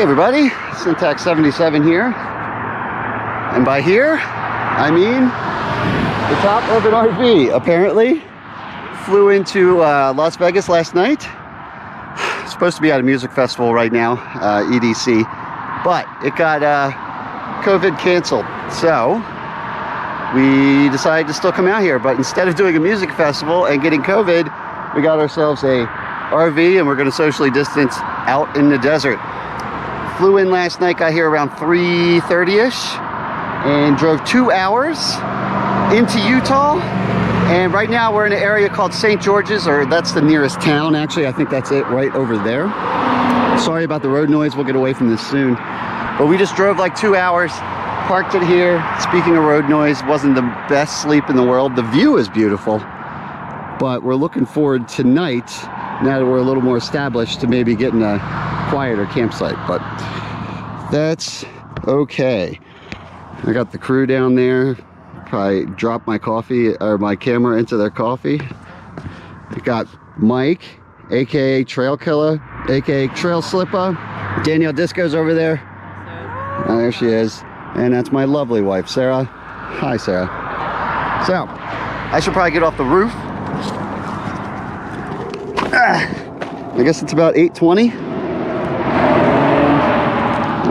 Hey everybody, Syntax 77 here. And by here, I mean the top of an RV. Apparently, flew into Las Vegas last night. Supposed to be at a music festival right now, EDC, but it got COVID canceled. So we decided to still come out here, but instead of doing a music festival and getting COVID, we got ourselves a RV and we're going to socially distance out in the desert. Flew in last night, got here around 3:30ish and drove 2 hours into Utah. And right now we're in an area called St. George's, or that's the nearest town actually. I think that's it right over there. Sorry about the road noise, we'll get away from this soon. But we just drove like 2 hours, parked it here. Speaking of road noise, wasn't the best sleep in the world. The view is beautiful, but we're looking forward tonight, now that we're a little more established, to maybe getting a quieter campsite, but that's okay. I got the crew down there. Probably drop my coffee or my camera into their coffee. I got Mike, aka Trail Killer, aka Trail Slipper. Danielle Disco's over there. Oh, there she is. And that's my lovely wife, Sarah. Hi, Sarah. So, I should probably get off the roof. I guess it's about 8:20.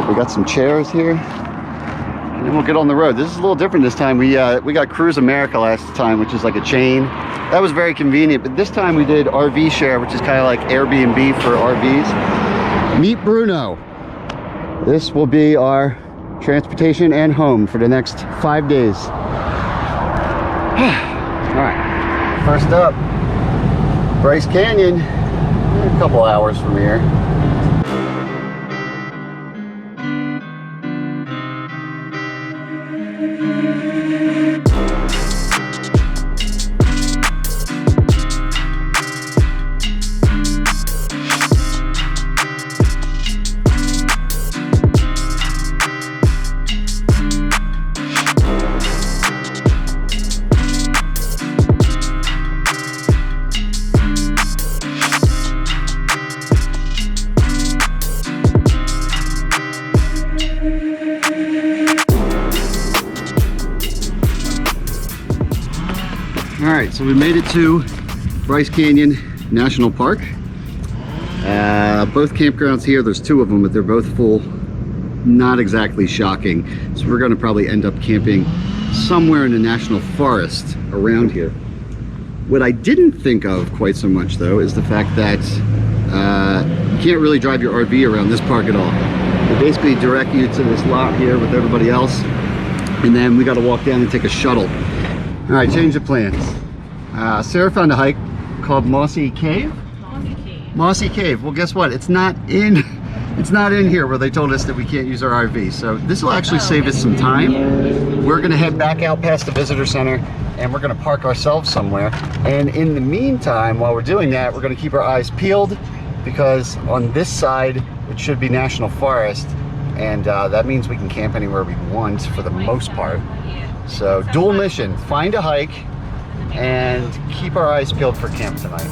We got some chairs here. And then we'll get on the road. This is a little different this time. We got Cruise America last time, which is like a chain. That was very convenient, but this time we did RV Share, which is kind of like Airbnb for RVs. Meet Bruno. This will be our transportation and home for the next 5 days. All right, first up, Bryce Canyon, a couple hours from here. Alright, so we made it to Bryce Canyon National Park. Both campgrounds here, there's two of them, but they're both full. Not exactly shocking. So we're going to probably end up camping somewhere in the national forest around here. What I didn't think of quite so much though is the fact that you can't really drive your RV around this park at all. They basically direct you to this lot here with everybody else, and then we got to walk down and take a shuttle. All right, change of plans. Sarah found a hike called Mossy Cave. Mossy Cave. Well, guess what? It's not in here where they told us that we can't use our RV. So this will actually save us some time. We're gonna head back out past the visitor center and we're gonna park ourselves somewhere. And in the meantime, while we're doing that, we're gonna keep our eyes peeled, because on this side, it should be national forest. And that means we can camp anywhere we want for the most part. So dual mission, find a hike and keep our eyes peeled for camp tonight.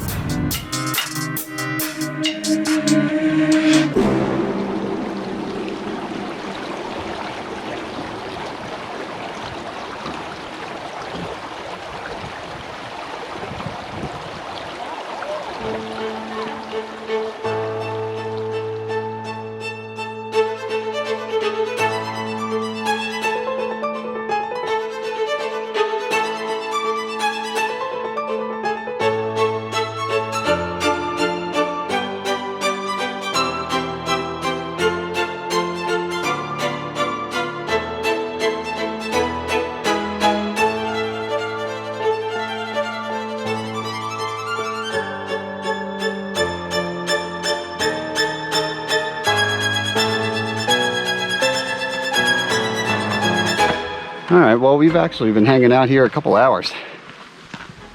All right, well, we've actually been hanging out here a couple hours,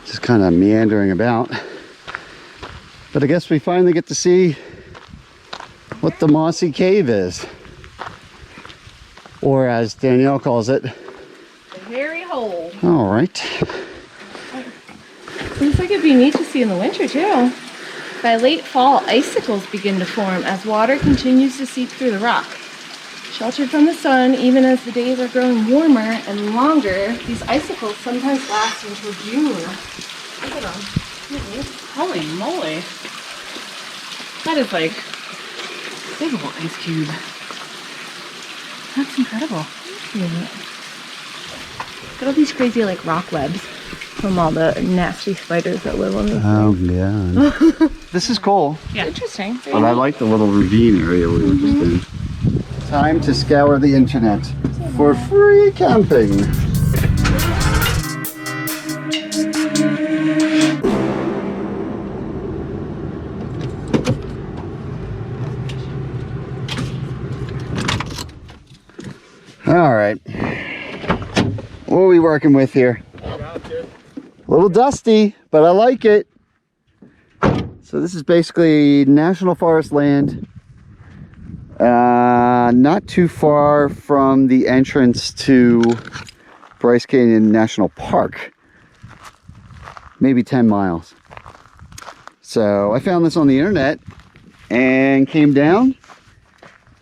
just kind of meandering about. But I guess we finally get to see what the Mossy Cave is, or as Danielle calls it, the hairy hole. All right. Looks like it'd be neat to see in the winter too. By late fall, icicles begin to form as water continues to seep through the rock. Sheltered from the sun, even as the days are growing warmer and longer, these icicles sometimes last until June. Look at them. Holy moly. That is like a big old ice cube. That's incredible. Look at all these crazy like rock webs from all the nasty spiders that live on this. Oh, yeah. This is cool. Yeah. Interesting. But I like the little ravine area we were just in. Time to scour the internet for free camping. All right. What are we working with here? A little dusty, but I like it. So this is basically national forest land. Not too far from the entrance to Bryce Canyon National Park. Maybe 10 miles. So I found this on the internet and came down,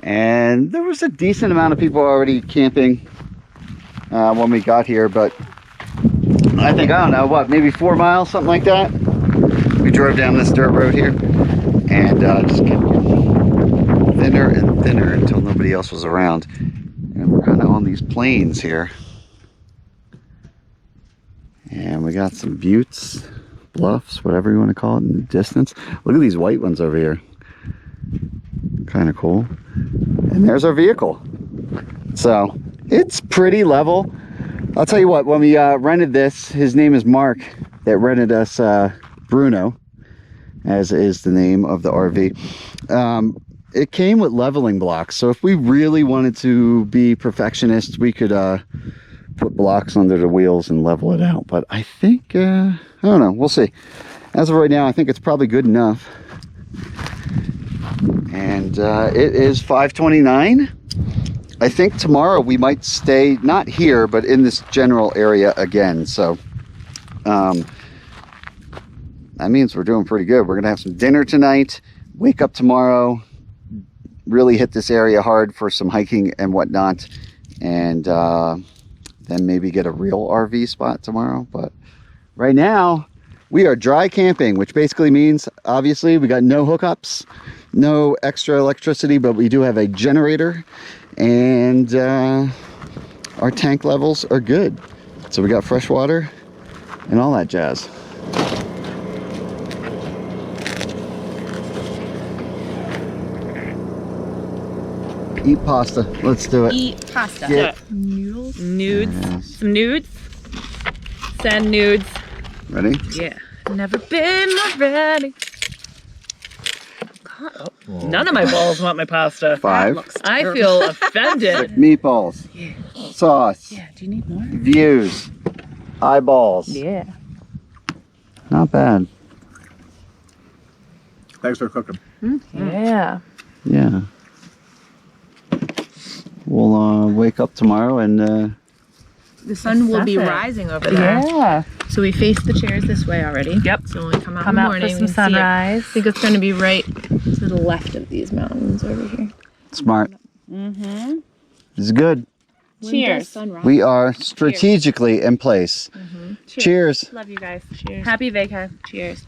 and there was a decent amount of people already camping when we got here, but I think, I don't know, what, maybe 4 miles, something like that. We drove down this dirt road here and just kept thinner and thinner until nobody else was around. And we're kind of on these plains here. And we got some buttes, bluffs, whatever you want to call it in the distance. Look at these white ones over here. Kind of cool. And there's our vehicle. So it's pretty level. I'll tell you what, when we rented this, his name is Mark, that rented us Bruno, as is the name of the RV. It came with leveling blocks, so if we really wanted to be perfectionists, we could put blocks under the wheels and level it out. But I think, I don't know, we'll see. As of right now, I think it's probably good enough. And it is 5:29. I think tomorrow we might stay, not here, but in this general area again. So that means we're doing pretty good. We're gonna have some dinner tonight, wake up tomorrow, really hit this area hard for some hiking and whatnot, and then maybe get a real RV spot tomorrow. But right now we are dry camping, which basically means, obviously, we got no hookups, no extra electricity, but we do have a generator, and our tank levels are good. So we got fresh water and all that jazz. Eat pasta. Let's do it. Eat pasta. Get Noodles. Nudes. Yes. Some nudes. Send nudes. Ready? Yeah. Never been more ready. Oh, none of my balls want my pasta. 5. I feel offended. Meatballs. Yeah. Sauce. Yeah, do you need more? Views. Eyeballs. Yeah. Not bad. Thanks for cooking. Yeah. Yeah. We'll wake up tomorrow and The sun will be Assess it. rising over there. Yeah. So we face the chairs this way already. Yep. So when we come out Come in the out morning, for we some can see it. I sunrise. think it's going to be right to the left of these mountains over here. smart. Mm-hmm. This is good. Cheers. Sunrise. We are strategically in place. Cheers. Love you guys. Cheers. Happy vacay. Cheers.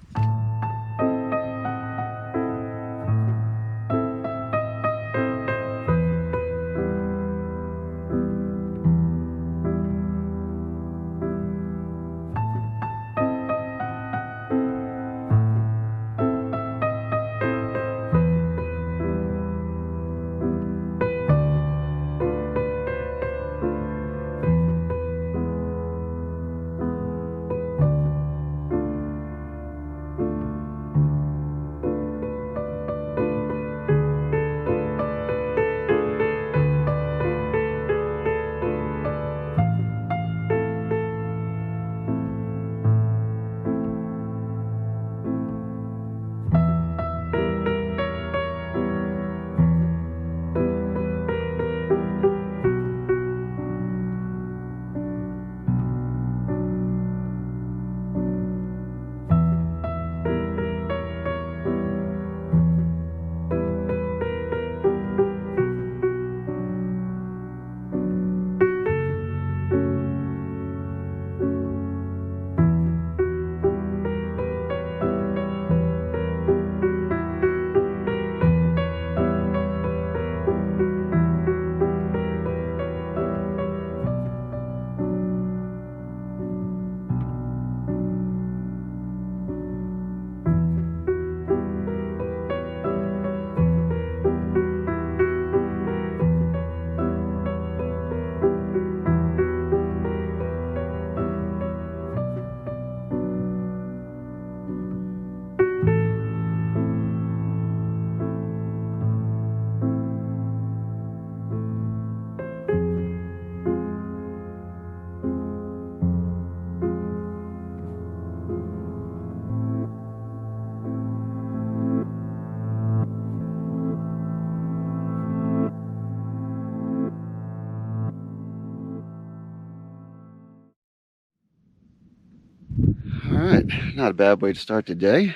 right, not a bad way to start the day.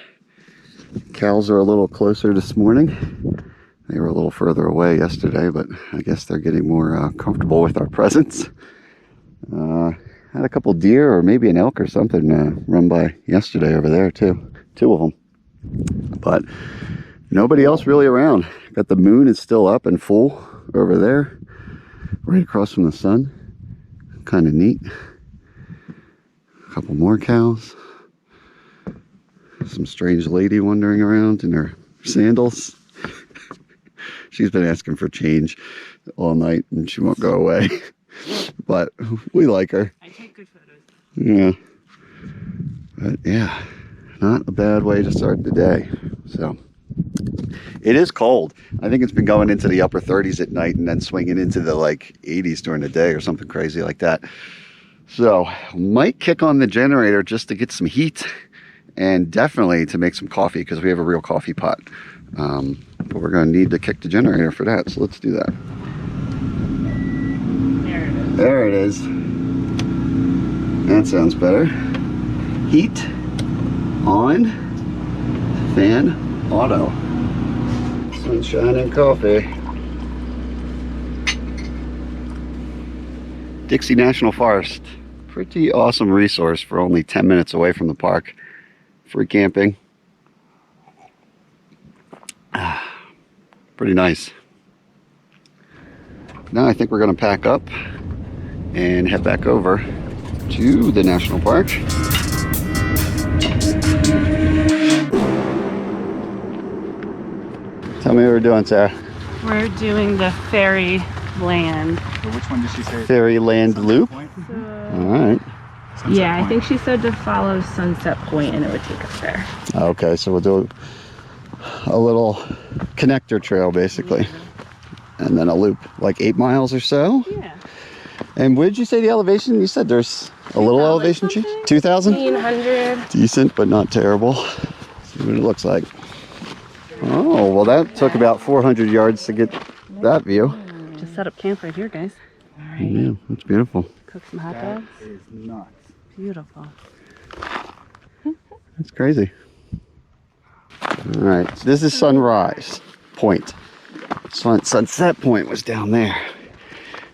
Cows are a little closer this morning. They were a little further away yesterday, but I guess they're getting more comfortable with our presence. Had a couple deer or maybe an elk or something run by yesterday over there too. 2 of them. But nobody else really around. Got the moon is still up and full over there, right across from the sun. Kind of neat. A couple more cows. Some strange lady wandering around in her sandals. She's been asking for change all night and she won't go away. But we like her. I take good photos. Yeah. But yeah, not a bad way to start the day. So it is cold. I think it's been going into the upper 30s at night and then swinging into the like 80s during the day or something crazy like that. So might kick on the generator just to get some heat and definitely to make some coffee because we have a real coffee pot. But we're going to need to kick the generator for that. So let's do that. There it is. That sounds better. Heat on, fan auto. Sunshine and coffee. Dixie National Forest. Pretty awesome resource for only 10 minutes away from the park. Free camping. Pretty nice. Now I think we're going to pack up and head back over to the national park. Tell me what we're doing, Sarah. We're doing the Fairyland. So which one did she say? Fairyland Loop. Point? All right. Sunset Yeah, I Point. think she said to follow Sunset Point and it would take us there. Okay, so we'll do a little connector trail basically. And then a loop, like 8 miles or so. Yeah. And what did you say the elevation? You said there's a little elevation change? 2,000? 1,500. Decent, but not terrible. See what it looks like. Oh, well that took about 400 yards to get that view. Just set up camp right here, guys. Yeah, that's beautiful. Cook some hot That dogs. is nuts. Beautiful. That's crazy. All right, so this is Sunrise Point. Sunset Point was down there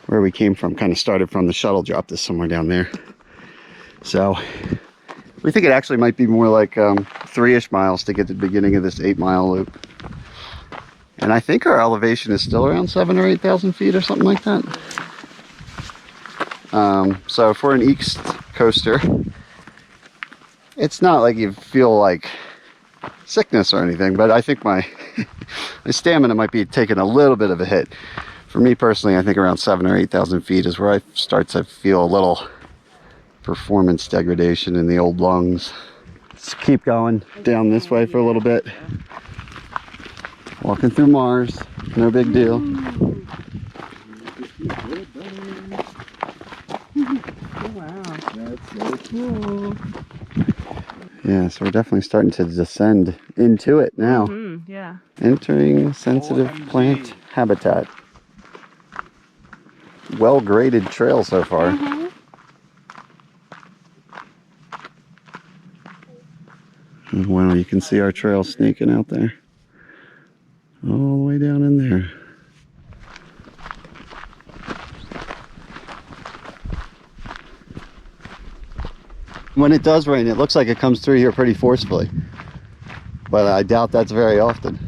where we came from. Kind of started from the shuttle, dropped us somewhere down there. So we think it actually might be more like 3-ish miles to get to the beginning of this 8-mile loop. And I think our elevation is still around 7,000 or 8,000 feet or something like that. So if we're an East Coaster, it's not like you feel like sickness or anything, but I think my my stamina might be taking a little bit of a hit. For me personally, I think around 7,000 or 8,000 feet is where I start to feel a little performance degradation in the old lungs. Let's keep going down this way for a little bit. Walking through Mars, no big deal. Oh, wow. That's so cool. Yeah, so we're definitely starting to descend into it now. Yeah. Entering sensitive plant habitat. Well graded trail so far. Wow, you can see our trail sneaking out there. All the way down in there. When it does rain, it looks like it comes through here pretty forcefully. But I doubt that's very often.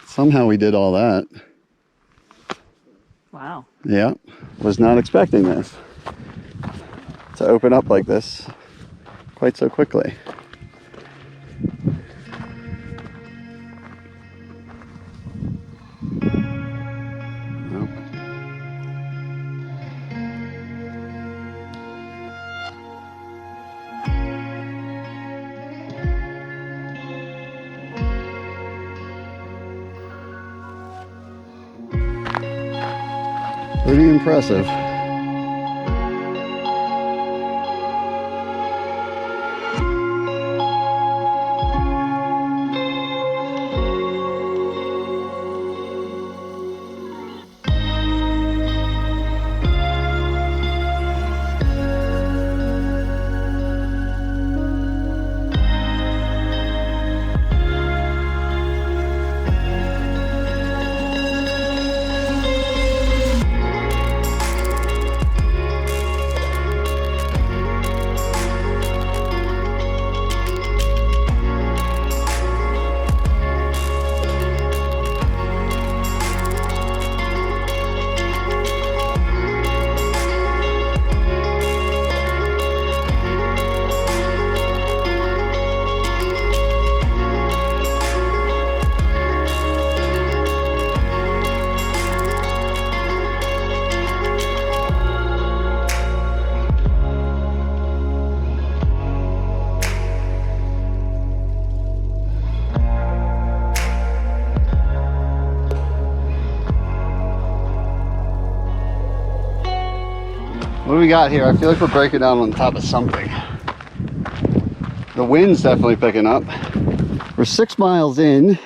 Somehow we did all that. Wow. Yeah, was not expecting this. To open up like this quite so quickly. Well. Pretty impressive. What do we got here? I feel like we're breaking down on top of something. The wind's definitely picking up. We're 6 miles in.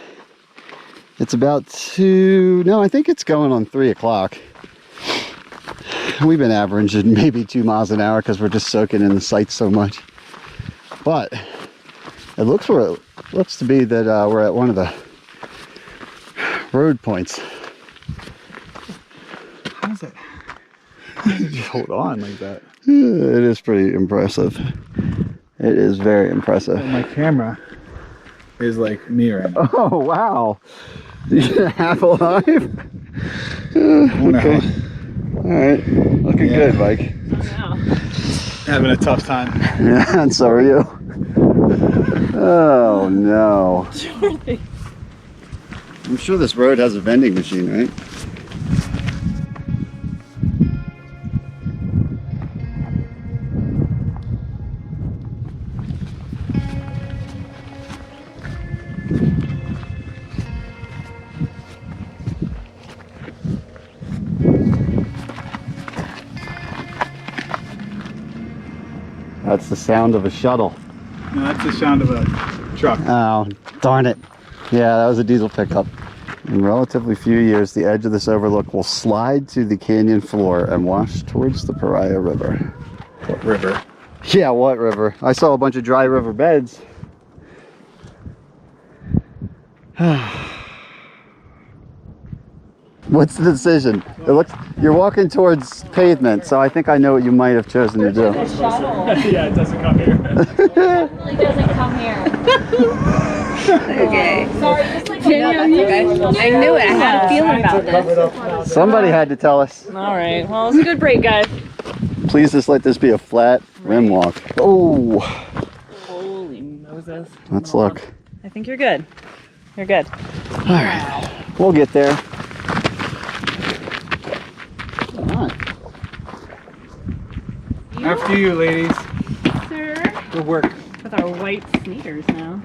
It's about I think it's going on 3 o'clock. We've been averaging maybe 2 miles an hour because we're just soaking in the sights so much. But it looks to be that we're at one of the road points. How's it? Just hold on like that. It is pretty impressive. It is very impressive. My camera is like me right now. Oh, wow. You're half alive? Okay. All right. Looking good, Mike. Having a tough time. Yeah, and so are you. Oh, no. I'm sure this road has a vending machine, right? That's the sound of a shuttle. No, that's the sound of a truck. Oh, darn it. Yeah, that was a diesel pickup. In relatively few years, the edge of this overlook will slide to the canyon floor and wash towards the Pariah River. What river? Yeah, what river? I saw a bunch of dry river beds. What's the decision? It looks, you're walking towards pavement, so I think I know what you might have chosen to do. Yeah, it doesn't come here. It really doesn't come here. Okay. Sorry, just like I knew it. I had a feeling about this. Somebody had to tell us. All right. Well, it's a good break, guys. Please just let this be a flat rim walk. Oh, Holy Moses. let's look. I think you're good. You're good. All right, we'll get there. All right. After you, ladies. Sir. Good work. With our white sneakers now.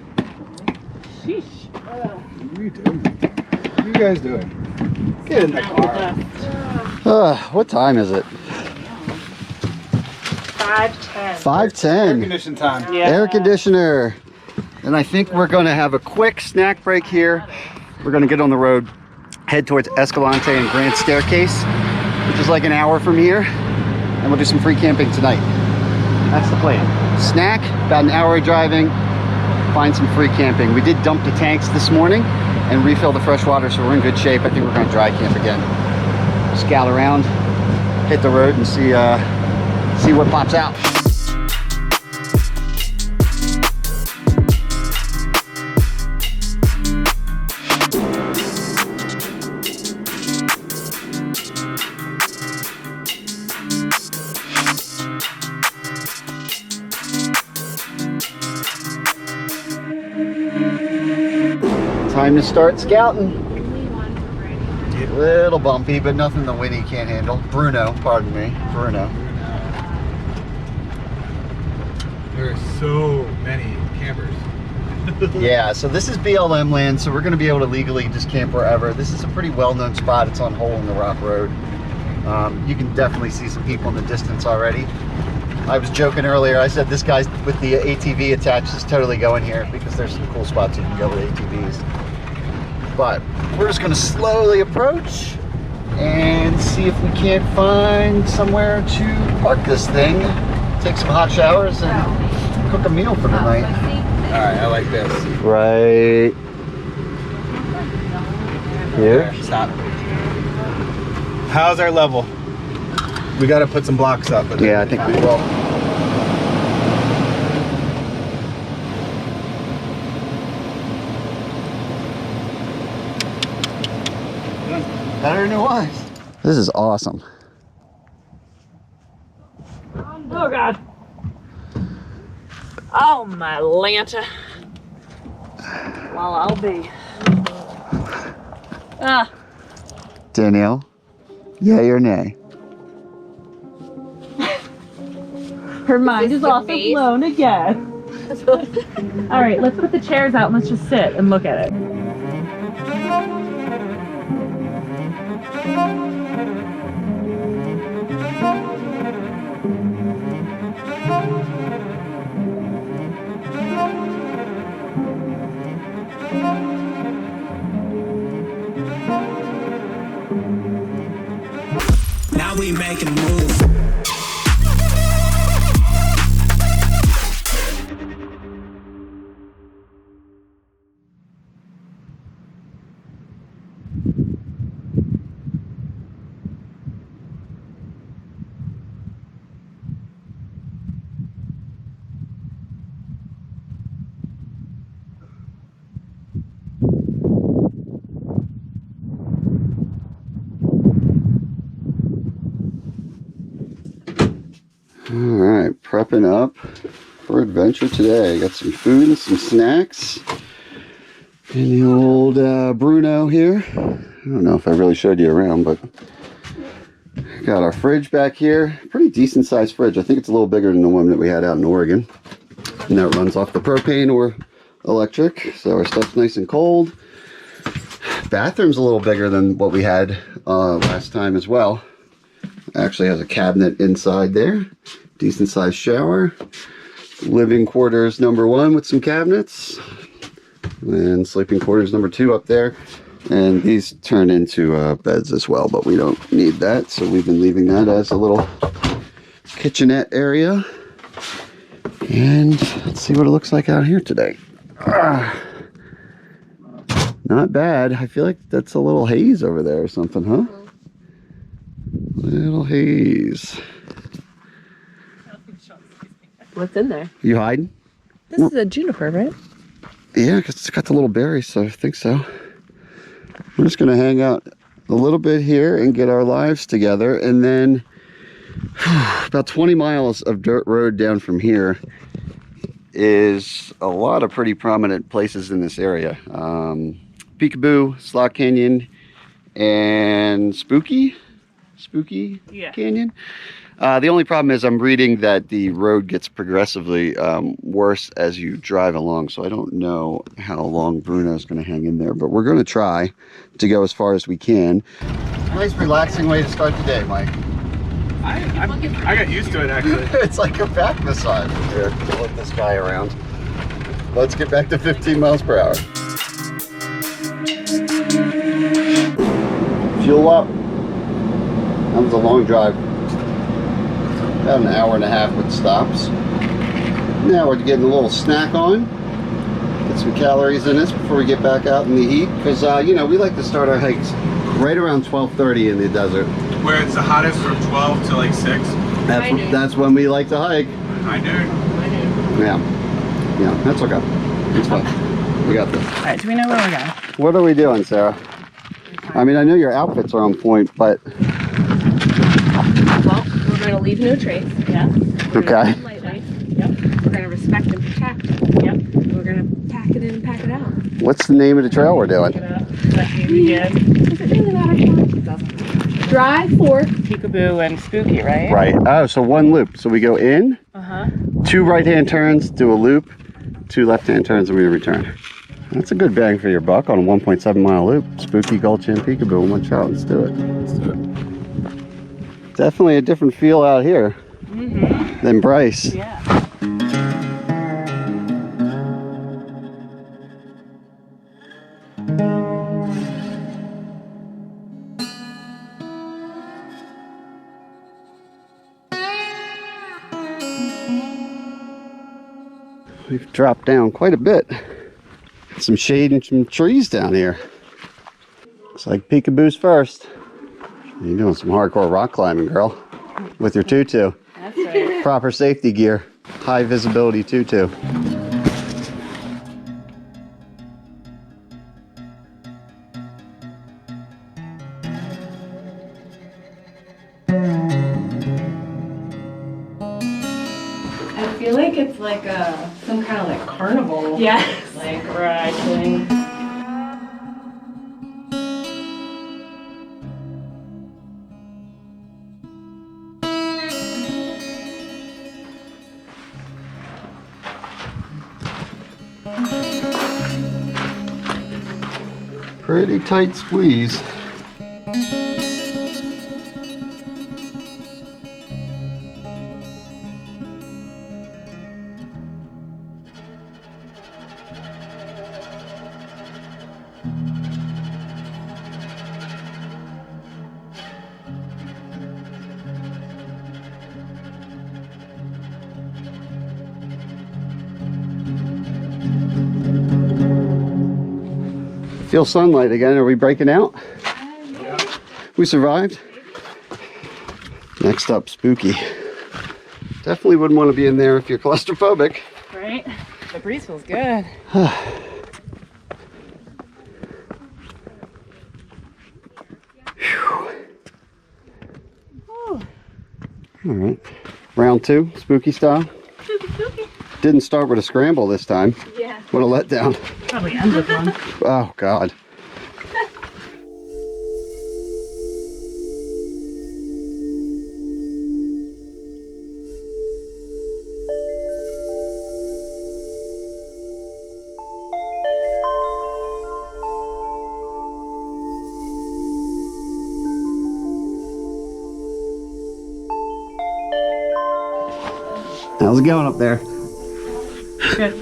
Sheesh. What are you doing? What are you guys doing? Get in the car. What time is it? 5:10. 5:10. Condition time. Yeah. Air conditioner. And I think we're going to have a quick snack break here. We're going to get on the road, head towards Escalante and Grand Staircase, which is like an hour from here. And we'll do some free camping tonight. That's the plan. Snack, about an hour of driving, find some free camping. We did dump the tanks this morning and refill the fresh water, so we're in good shape. I think we're going to dry camp again. Scout around, hit the road, and see what pops out. Time to start scouting. A little bumpy, but nothing the Winnie can't handle. Bruno, pardon me, Bruno. There are so many campers. Yeah, so this is BLM land, so we're going to be able to legally just camp wherever. This is a pretty well-known spot. It's on Hole in the Rock Road. You can definitely see some people in the distance already. I was joking earlier. I said this guy with the ATV attached is totally going here because there's some cool spots you can go with ATVs. But we're just going to slowly approach and see if we can't find somewhere to park this thing, take some hot showers, and cook a meal for the night. All right, I like this. Right here. Stop. How's our level? We got to put some blocks up. Yeah, I think we will. Better than it was. This is awesome. Oh, God. Oh, my Lanta. Well, I'll be. Ah. Danielle, yay or nay? Her mind is also blown again. All right, let's put the chairs out and let's just sit and look at it. Now we making a move. Alright, prepping up for adventure today. Got some food and some snacks in the old Bruno here. I don't know if I really showed you around, but got our fridge back here. Pretty decent sized fridge. I think it's a little bigger than the one that we had out in Oregon. And that runs off the propane or electric, so our stuff's nice and cold. Bathroom's a little bigger than what we had last time as well. Actually has a cabinet inside there. Decent sized shower. Living quarters number 1 with some cabinets. And sleeping quarters number 2 up there. And these turn into beds as well, but we don't need that. So we've been leaving that as a little kitchenette area. And let's see what it looks like out here today. Not bad. I feel like that's a little haze over there or something, huh? Little haze. What's in there? You hiding? This is a juniper, right? Yeah, because it's got the little berries, so I think so. I'm just going to hang out a little bit here and get our lives together. And then about 20 miles of dirt road down from here is a lot of pretty prominent places in this area. Peekaboo, Slot Canyon, and Spooky Canyon. The only problem is I'm reading that the road gets progressively worse as you drive along, so I don't know how long Bruno's going to hang in there, but we're going to try to go as far as we can. Nice relaxing way to start the day, Mike. I got used to it actually. It's like a back massage here to let this guy around. Let's get back to 15 miles per hour. Fuel up. That was a long drive. About an hour and a half with stops. Now we're getting a little snack on. Get some calories in us before we get back out in the heat. Because, you know, we like to start our hikes right around 12:30 in the desert. Where it's the hottest from 12 to like 6. That's when we like to hike. I do. Yeah, that's okay. It's fine. We got this. All right, do we know where we're going? What are we doing, Sarah? I mean, I know your outfits are on point, but... Well, we're going to leave no trace. Yeah. Okay. Lightweight. Yep. We're going to respect and protect. Yep. We're going to pack it in and pack it out. What's the name of the trail we're doing? Let me begin. Does it really matter? It doesn't. Drive forth. Peekaboo and Spooky, right? Right. Oh, so one loop. So we go in, Uh-huh. 2 right-hand turns, do a loop, 2 left-hand turns, and we return. That's a good bang for your buck on a 1.7 mile loop. Spooky, Gulch, and Peekaboo in one shot. Let's do it. Definitely a different feel out here than Bryce. Yeah. We've dropped down quite a bit. Some shade and some trees down here. Looks like Peekaboo's first. You're doing some hardcore rock climbing, girl. With your tutu. That's right. Proper safety gear. High visibility tutu. I feel like it's like some kind of like carnival. Yes. Like ride thing. Pretty tight squeeze. Feel sunlight again. Are we breaking out? We survived. Next up, spooky. Definitely wouldn't want to be in there if you're claustrophobic. Right? The breeze feels good. All right. Round 2, spooky style. Spooky. Didn't start with a scramble this time. Yeah. What a letdown. Probably end with one. Oh, God. How's it going up there? Good.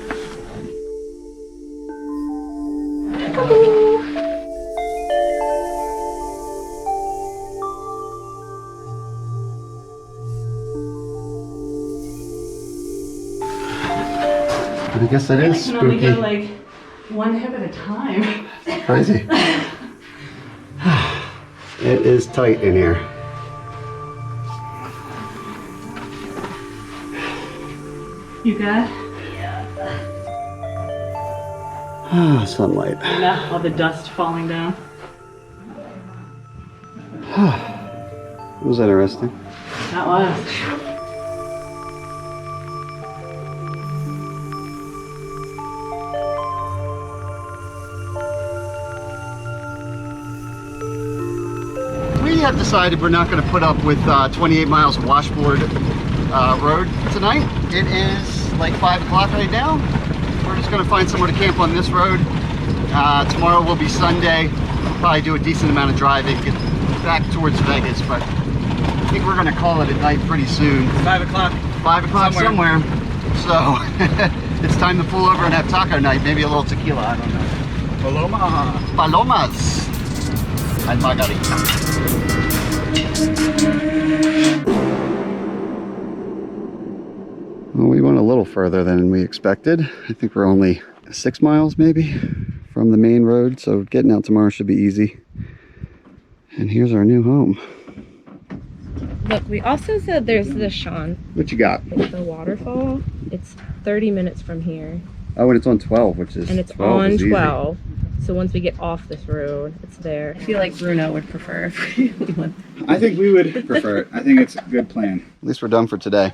I guess it is I can only spooky. go like one hip at a time. Crazy. It is tight in here. You good? Ah, sunlight. Yeah, all the dust falling down. It was interesting. That was. We have decided we're not going to put up with 28 miles of washboard road tonight. It is like 5 o'clock right now. We're just going to find somewhere to camp on this road. Tomorrow will be Sunday. We'll probably do a decent amount of driving, get back towards Vegas, but I think we're going to call it at night pretty soon. 5 o'clock. 5 o'clock somewhere. So it's time to pull over and have taco night. Maybe a little tequila, I don't know. Paloma. Palomas and margarita. Well, we went a little further than we expected. I think we're only 6 miles maybe from the main road, so getting out tomorrow should be easy. And here's our new home. Look, we also said there's the Sean, What you got? like the waterfall. It's 30 minutes from here, Oh, and it's on 12, which is and it's 12 on is easy. 12. So once we get off this road, it's there. I feel like Bruno would prefer if we went. I think we would prefer it. I think it's a good plan. At least we're done for today.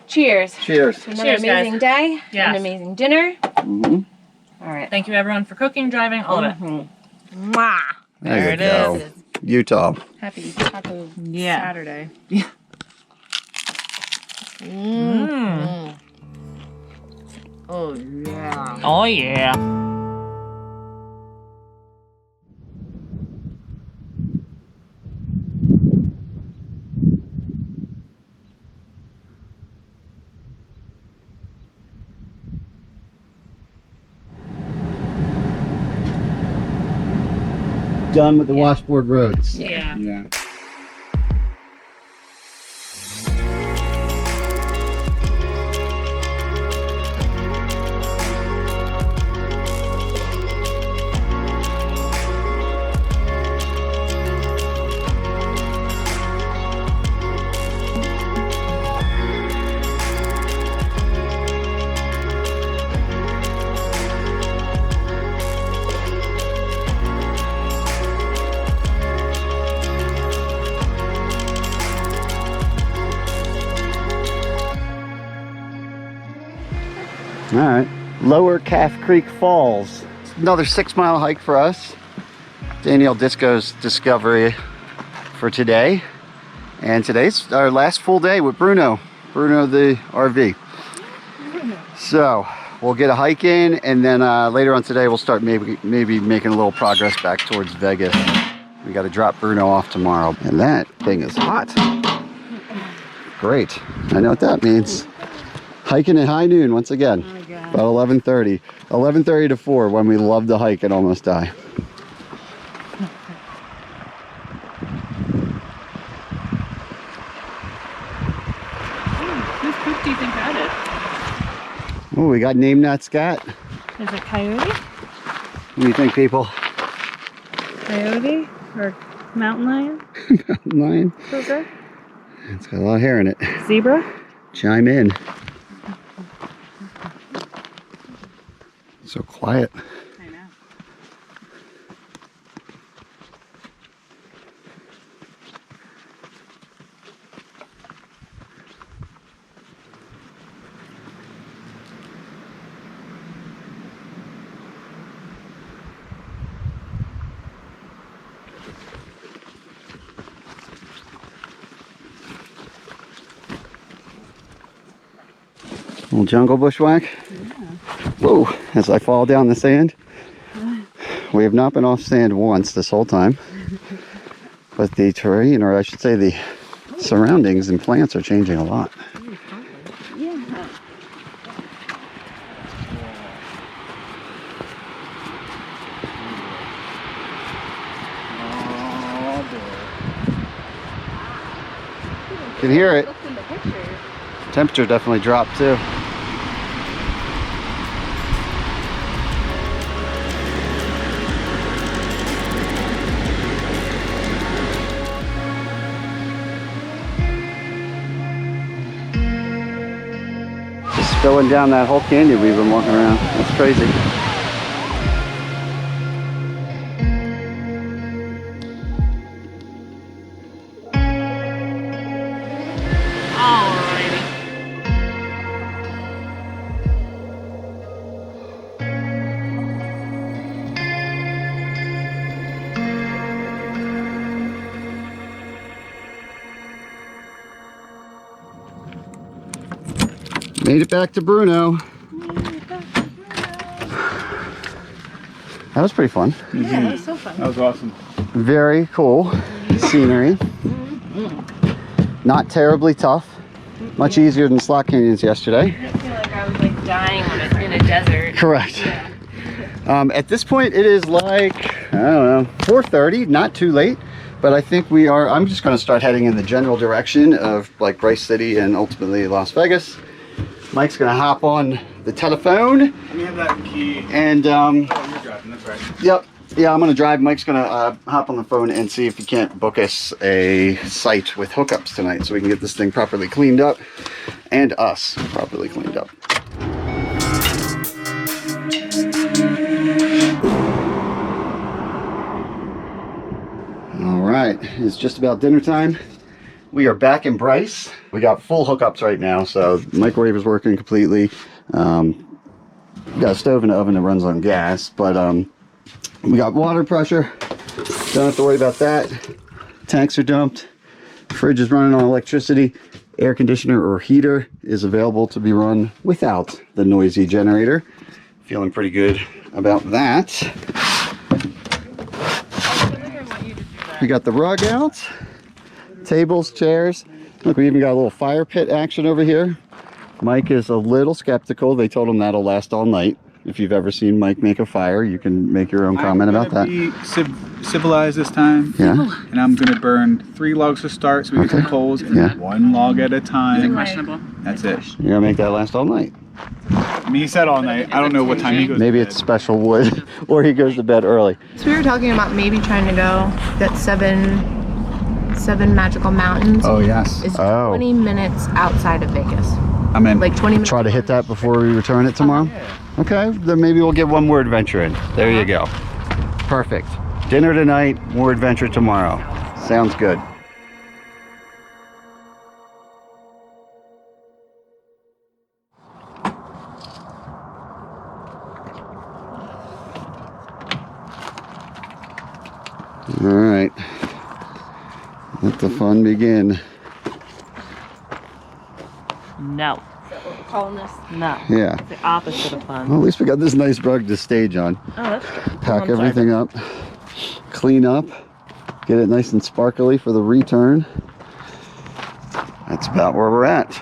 Cheers. Cheers. To another Cheers, guys. amazing day. Yes. An amazing dinner. Mm-hmm. All right. Thank you everyone for cooking, driving, all of it. Mwah. There it you go. is. Utah. Happy Taco Yeah. Saturday. Oh yeah. Oh yeah. Done with the washboard roads. Yeah. Yeah. All right, Lower Calf Creek Falls. Another 6 mile hike for us. Danielle Disco's discovery for today. And today's our last full day with Bruno the RV. So we'll get a hike in, and then later on today we'll start maybe making a little progress back towards Vegas. We got to drop Bruno off tomorrow, and that thing is hot. Great, I know what that means. Hiking at high noon once again. About 11:30 to 4 when we love to hike and almost die. Whose poop do you think that Oh, we got Name That Scat. is? Is it coyote? What do you think, people? Coyote or mountain lion? Lion. Cougar? It's got a lot of hair in it. Zebra? Chime in. So quiet. I know. Little jungle bushwhack. Yeah. Whoa, as I fall down the sand. We have not been off sand once this whole time. But the terrain, or I should say the surroundings and plants are changing a lot. Yeah. Can hear it. Temperature definitely dropped too. Just spilling down that whole canyon we've been walking around. That's crazy. Made it back to Bruno. That was pretty fun. Yeah, that was so fun. That was awesome. Very cool scenery. Not terribly tough. Much easier than slot canyons yesterday. I feel like I was like dying in a desert. Correct. Yeah. At this point it is like, I don't know, 4:30, not too late. But I think I'm just going to start heading in the general direction of like Bryce City and ultimately Las Vegas. Mike's gonna hop on the telephone. Let me have that key. And Oh, you're driving, that's right. yep, yeah, I'm gonna drive. Mike's gonna hop on the phone and see if he can't book us a site with hookups tonight, so we can get this thing properly cleaned up, and us properly cleaned up. All right, it's just about dinner time. We are back in Bryce. We got full hookups right now, so the microwave is working completely. Got a stove and an oven that runs on gas, but we got water pressure. Don't have to worry about that. Tanks are dumped. Fridge is running on electricity. Air conditioner or heater is available to be run without the noisy generator. Feeling pretty good about that. We got the rug out. Tables, chairs. Look, we even got a little fire pit action over here. Mike is a little skeptical. They told him that'll last all night. If you've ever seen Mike make a fire, you can make your own comment about that. Be civilized this time. Yeah. And I'm gonna burn 3 logs to start, so we get some coals, and Yeah. 1 log at a time. Is it questionable? That's it. You're gonna make that last all night. I mean, he said all night. I don't know what time he goes. Maybe to it's bed. special wood, or he goes to bed early. So we were talking about maybe trying to go that seven magical mountains. Oh yes. Is Oh. 20 minutes outside of Vegas. I'm in. Like 20 minutes. Try to hit that before we return it tomorrow. Okay, then maybe we'll get one more adventure in. There you go. Perfect. Dinner tonight, more adventure tomorrow. Sounds good. All right. Let the fun begin. No. Is that what we're calling this? No. Yeah. It's the opposite of fun. Well, at least we got this nice rug to stage on. Oh, that's true. Pack everything up, clean up, get it nice and sparkly for the return. That's about where we're at.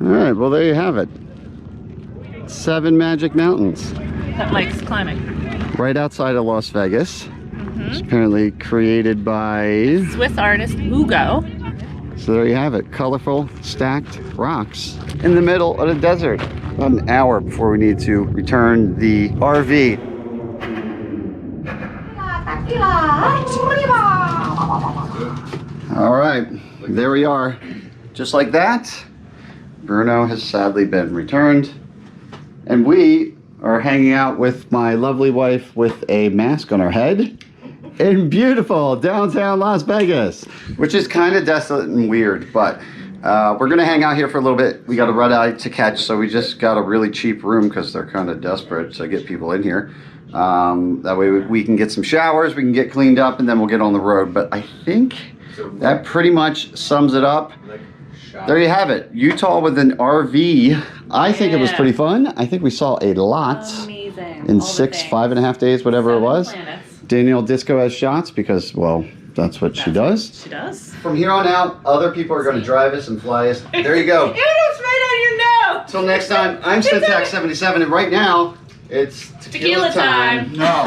All right, well, there you have it. 7 magic mountains That likes climbing. right outside of Las Vegas. It's apparently created by... Swiss artist Hugo. So there you have it, colorful stacked rocks in the middle of the desert. About an hour before we need to return the RV. All right, there we are. Just like that, Bruno has sadly been returned. And we are hanging out with my lovely wife with a mask on our head in beautiful downtown Las Vegas, which is kind of desolate and weird, but we're gonna hang out here for a little bit. We got a red eye to catch, so we just got a really cheap room because they're kind of desperate to get people in here. That way we can get some showers, we can get cleaned up, and then we'll get on the road. But I think that pretty much sums it up. There you have it, Utah with an RV. I think it was pretty fun. I think we saw a lot Amazing. in 5.5 days, whatever it was. Planets. Danielle Disco has shots because, well, that's what she does. She does. From here on out, other people are going to drive us and fly us. There you go. Ew, it's right on your nose. Till next time, I'm Staircase-Escalante, and right now, it's tequila time. No.